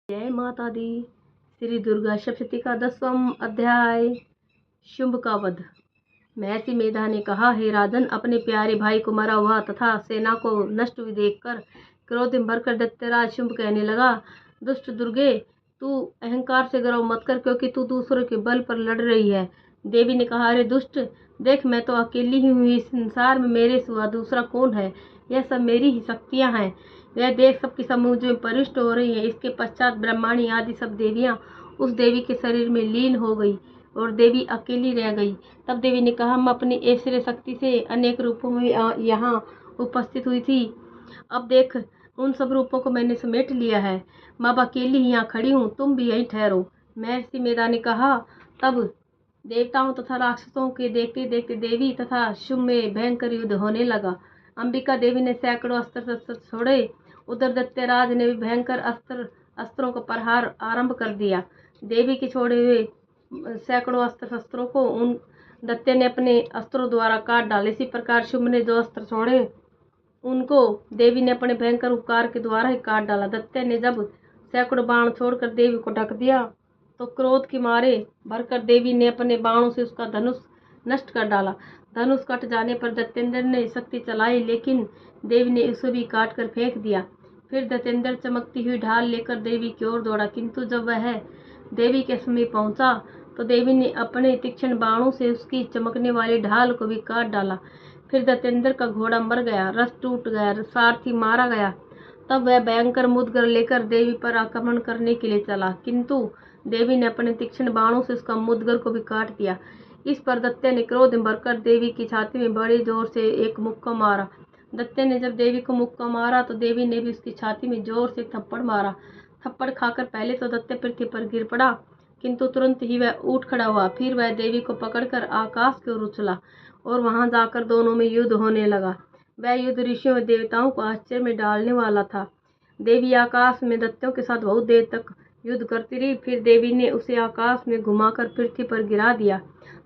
जय माता दी। श्री दुर्गा सप्तशती का 10वां अध्याय। शुंभ का वध। महर्षि मेधा ने कहा, हे राजन, अपने प्यारे भाई को मरा हुआ तथा सेना को नष्ट हुई देखकर क्रोध में भरकर दैत्यराज शुंभ कहने लगा, दुष्ट दुर्गे, तू अहंकार से गर्व मत कर, क्योंकि तू दूसरों के बल पर लड़ रही है। देवी ने कहा, अरे दुष्ट, देख, मैं तो अकेली ही हूँ, इस संसार में मेरे सिवा दूसरा कौन है? यह सब मेरी ही शक्तियाँ हैं। वह देख सबकी समूह में प्रविष्ट हो रही है। इसके पश्चात ब्रह्माणी आदि सब देवियां उस देवी के शरीर में लीन हो गई और देवी अकेली रह गई। तब देवी ने कहा, मैं अपनी ऐश्वर्य शक्ति से अनेक रूपों में यहाँ उपस्थित हुई थी। अब देख, उन सब रूपों को मैंने समेट लिया है। मैं अब अकेली ही यहाँ खड़ी हूँ, तुम भी यहीं ठहरो। महर्षि मेधा ने कहा। तब देवताओं तथा राक्षसों के देखते देखते देवी तथा शुंभ में भयंकर युद्ध होने लगा। अंबिका देवी ने सैकड़ों अस्त्र छोड़े। उधर दैत्यराज ने भी भयंकर अस्त्रों का प्रहार आरंभ कर दिया। देवी के छोड़े हुए सैकड़ों अस्त्र शस्त्रों को उन दैत्य ने अपने अस्त्रों द्वारा काट डाले। इसी प्रकार शुंभ ने जो अस्त्र छोड़े उनको देवी ने अपने भयंकर उपकार के द्वारा ही काट डाला। दैत्य ने जब सैकड़ों बाण छोड़कर देवी को ढक दिया तो क्रोध के मारे भरकर देवी ने अपने बाणों से उसका धनुष नष्ट कर डाला। धनुष कट जाने पर दैत्येंद्र ने शक्ति चलाई, लेकिन देवी ने उसे भी काट कर फेंक दिया। फिर दैत्येंद्र चमकती हुई ढाल लेकर देवी की ओर दौड़ा, किंतु जब वह देवी के समीप पहुंचा तो देवी ने अपने तीक्ष्ण बाणों से उसकी चमकने वाली ढाल को भी काट डाला। फिर दैत्येंद्र का घोड़ा मर गया, रथ टूट गया, सारथी मारा गया। तब वह भयंकर मुद्गर लेकर देवी पर आक्रमण करने के लिए चला, किंतु देवी ने अपने तीक्ष्ण बाणों से उसका मुद्गर को भी काट दिया। इस पर दैत्य ने क्रोध में भरकर देवी की छाती में बड़े जोर से एक मुक्का मारा। दैत्य ने जब देवी को मुक्का मारा तो देवी ने भी उसकी छाती में जोर से थप्पड़ मारा। थप्पड़ खाकर पहले तो दैत्य पृथ्वी पर गिर पड़ा, किंतु तुरंत ही वह उठ खड़ा हुआ। फिर वह देवी को पकड़कर आकाश की ओर उछला और वहां जाकर दोनों में युद्ध होने लगा। वह युद्ध ऋषियों और देवताओं को आश्चर्य में डालने वाला था। देवी आकाश में दैत्यों के साथ बहुत देर तक युद्ध करती रही। फिर देवी ने उसे आकाश में घुमाकर पृथ्वी पर गिरा दिया।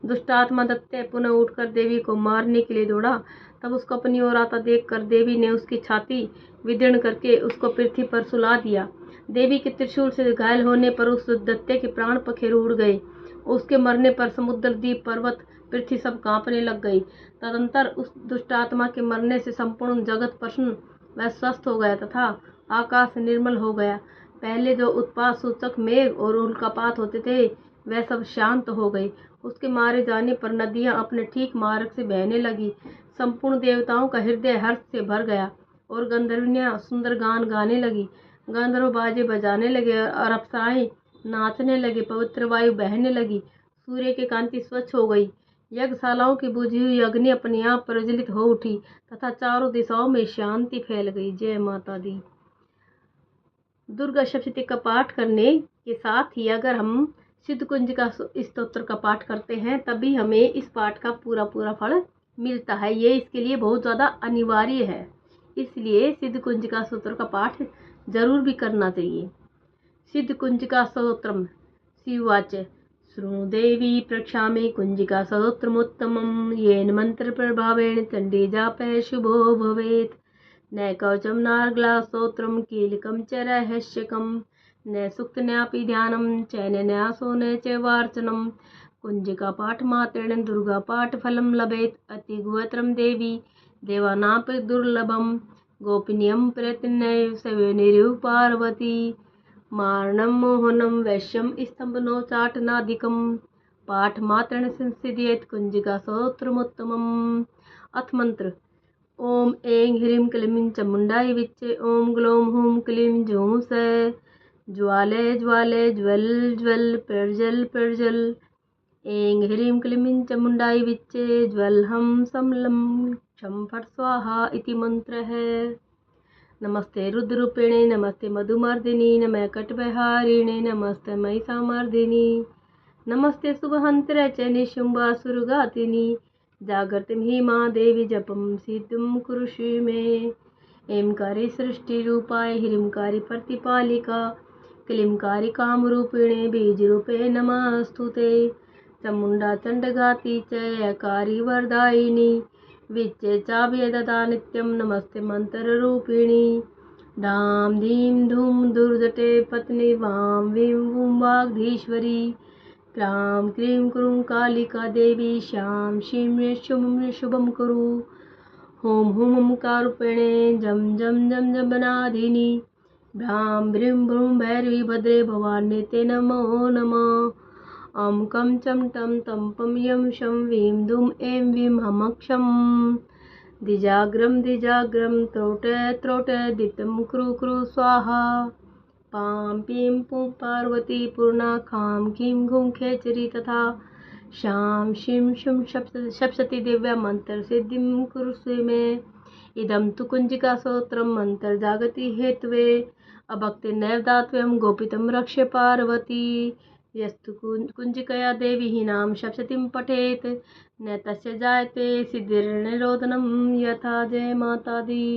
दुष्टात्मा दैत्य पुनः उठकर देवी को मारने के लिए दौड़ा। तब उसको अपनी ओर आता देखकर देवी ने उसकी छाती विदीर्ण करके उसको पृथ्वी पर सुला दिया। देवी के त्रिशूल से घायल होने पर उस दैत्य के प्राण पखेरु उड़ गए। उसके मरने पर समुद्र, द्वीप, पर्वत, पृथ्वी सब कांपने लग गई। तदंतर उस दुष्टात्मा के मरने से संपूर्ण जगत प्रसन्न व स्वस्थ हो गया तथा आकाश निर्मल हो गया। पहले जो उत्पात सूचक मेघ और उल्कापात होते थे वह सब शांत हो गए। उसके मारे जाने पर नदियां अपने ठीक मार्ग से बहने लगी। संपूर्ण देवताओं का हृदय हर्ष से भर गया और गंधर्वियां सुंदर गान गाने लगी। गंधर्व बाजे बजाने लगे और अप्सराएं नाचने लगे। पवित्र वायु बहने लगी। सूर्य की कांति स्वच्छ हो गई। यज्ञशालाओं की बुझी हुई अग्नि अपने आप प्रज्वलित हो उठी तथा चारों दिशाओं में शांति फैल गई। जय माता दी। दुर्गा सप्तशती का पाठ करने के साथ ही अगर हम सिद्ध कुंज का स्तोत्र का पाठ करते हैं तभी हमें इस पाठ का पूरा फल मिलता है। ये इसके लिए बहुत ज़्यादा अनिवार्य है, इसलिए सिद्ध कुंज का स्तोत्र का पाठ जरूर भी करना चाहिए। सिद्ध कुंज का स्तोत्रम। शिववाच। शृणु देवी प्रक्षामे कुंजिका स्तोत्रमुत्तमं, येन मंत्र प्रभावेण चंडी जापः शुभो भवेत्। न कवचं नार्गला स्तोत्रं कीलकं च रहस्यकं, न सूक्तन्यापि ध्यानं चैन न्यासो न च वार्चनं। कुंजिका पाठ मात्रेण दुर्गा पाठ फलं लभेत्, अति गुह्यतरं देवी देवानां दुर्लभं। गोपनीयं प्रयत्नैव सवनिरिव पार्वती, मारणं मोहनं वैश्यं स्तम्भनो चाटनादिकं। पाठ मात्रेण संसिद्ध्येत् कुंजिका स्तोत्रमुत्तमम्। अथ मंत्र। ओम ऐं ह्रीं क्लीं चामुण्डायै विच्चे, ओम ग्लौं हूं क्लीं जूं सः। ज्वालय ज्वालय ज्वल ज्वल प्रज्वल प्रज्वल। ऐं ह्रीं क्लीं चामुण्डायै विच्चे, ज्वलहं समलं क्षं फट् स्वाहा इति मंत्र है। नमस्ते रुद्ररूपिणे, नमस्ते मधुमर्दिनी, नमः कटभयहारिणे, नमस्ते महिषामर्दिनी, नमस्ते शुभहंत्रे च निशुम्भासुरघातिनी, जागर्तिं हि मां देवी जपं सिद्धं कुरुषि मे। ऐंकारी सृष्टिरूपाय, ह्रींकारी प्रतिपालिका, क्लींकारी कामरूपिणे, बीजरूपे नमस्तुते। चामुण्डा चण्डघाती च यकारी वरदायिनी, विच्चे चाभयददा नित्यं, नमस्ते मंत्ररूपिणी। डां धीं धूं दुर्जटे पत्नी वां वीं वूं वाग्धीश्वरी क्रां क्रीं क्रूं कालिका देवी श्यां शीं शुभं कुरु हुं हुं ओंकाररूपिणे जं जं जं जपनाधिनी भ्रां भ्रीं भ्रूं भैरवी भद्रे भवान्ये ते नमो नमः। अं कं चं टं तं पं यं शं वीं दुं ऐं वीं हमक्षं द्विजाग्रं त्रोट त्रोट दितं क्रू क्रू स्वाहा पां पीं पुं पार्वती पूर्णा खां खीं घुं खेचरी तथा शां शीं शुं सप्तशती दिव्या मंत्र सिद्धिं कुरुस्वे मे इदं तु कुंजिका स्तोत्रं मंत्र जागति हेतवे अभक्ति नैवदात्व्यं गोपितं रक्ष्य पार्वती यस्तु कुंजिकया देवी नाम सप्तशतीं पठेत् न तस्य जायते सिद्धिर्निरोधनं यथा जय माता दी।